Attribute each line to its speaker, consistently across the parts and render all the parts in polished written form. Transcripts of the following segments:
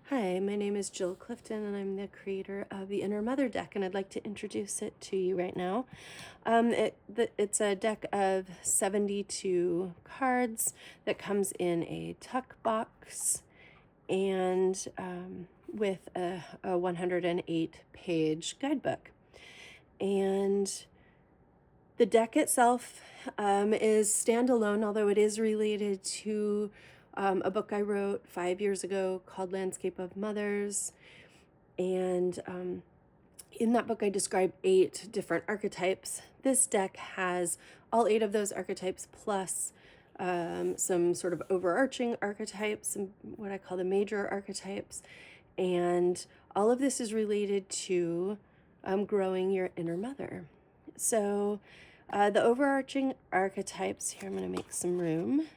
Speaker 1: Hi, my name is Jill Clifton, and I'm the creator of the Inner Mother deck, and I'd like to introduce it to you right now. It's a deck of 72 cards that comes in a tuck box and with a 108-page guidebook. And the deck itself is standalone, although it is related to a book I wrote 5 years ago called Landscape of Mothers. And in that book, I describe 8 different archetypes. This deck has all 8 of those archetypes plus some sort of overarching archetypes, and what I call the major archetypes. And all of this is related to growing your inner mother. So the overarching archetypes, here I'm going to make some room,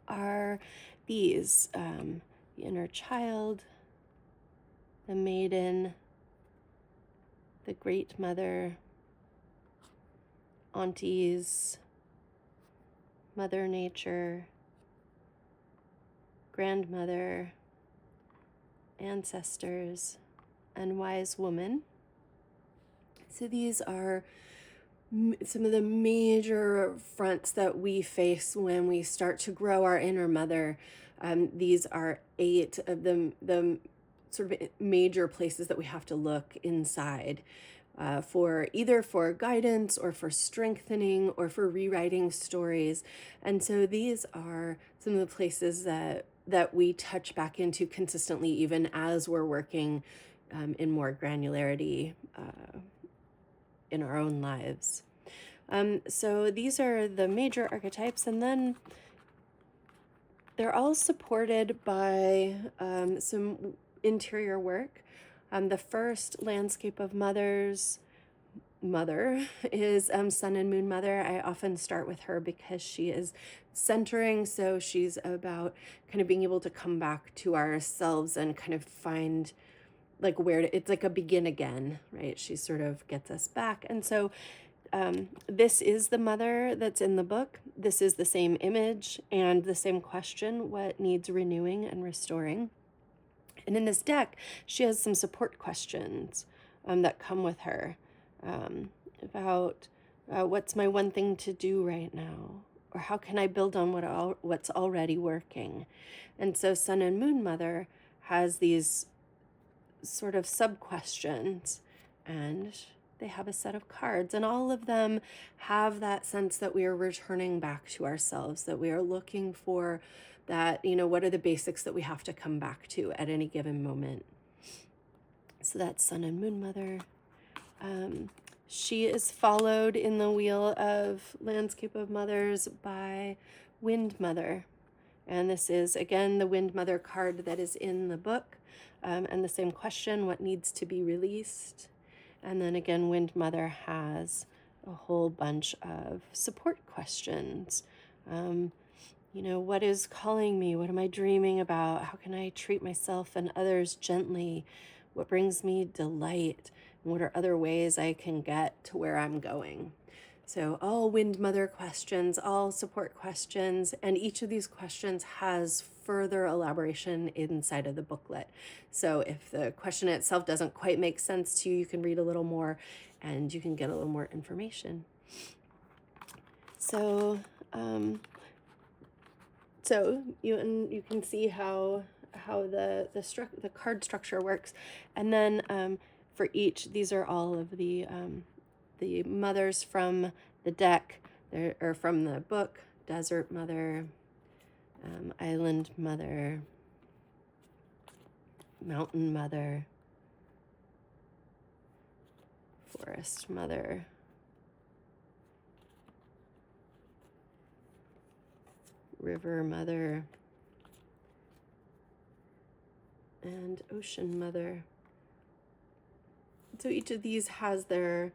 Speaker 1: are these: the inner child, the maiden, the great mother, aunties, mother nature, grandmother, ancestors, and wise woman. So these are some of the major fronts that we face when we start to grow our inner mother. These are 8 of the sort of major places that we have to look inside for either for guidance or for strengthening or for rewriting stories. And so these are some of the places that we touch back into consistently, even as we're working in more granularity in our own lives. So these are the major archetypes, and then they're all supported by some interior work. The first Landscape of Mothers mother is Sun and Moon Mother. I often start with her because she is centering, so she's about kind of being able to come back to ourselves and kind of find like it's like a begin again, right? She sort of gets us back. And so this is the mother that's in the book. This is the same image and the same question: what needs renewing and restoring? And in this deck, she has some support questions that come with her about what's my one thing to do right now, or how can I build on what's already working? And so Sun and Moon Mother has these sort of sub-questions, and they have a set of cards, and all of them have that sense that we are returning back to ourselves, that we are looking for that, what are the basics that we have to come back to at any given moment. So that's Sun and Moon Mother. She is followed in the wheel of Landscape of Mothers by Wind Mother. And this is, again, the Wind Mother card that is in the book. And the same question: what needs to be released? And then again, Wind Mother has a whole bunch of support questions. What is calling me? What am I dreaming about? How can I treat myself and others gently? What brings me delight? And what are other ways I can get to where I'm going? So all Wind Mother questions, all support questions, and each of these questions has further elaboration inside of the booklet. So if the question itself doesn't quite make sense to you, you can read a little more and you can get a little more information. So you can see how the card structure works. And then for each, these are all of the mothers from the deck, or from the book: Desert Mother, Island Mother, Mountain Mother, Forest Mother, River Mother, and Ocean Mother. So each of these has their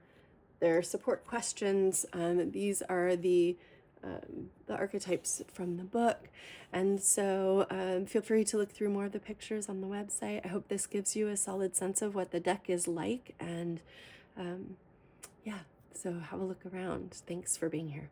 Speaker 1: support questions. These are the archetypes from the book. And so feel free to look through more of the pictures on the website. I hope this gives you a solid sense of what the deck is like. And so have a look around. Thanks for being here.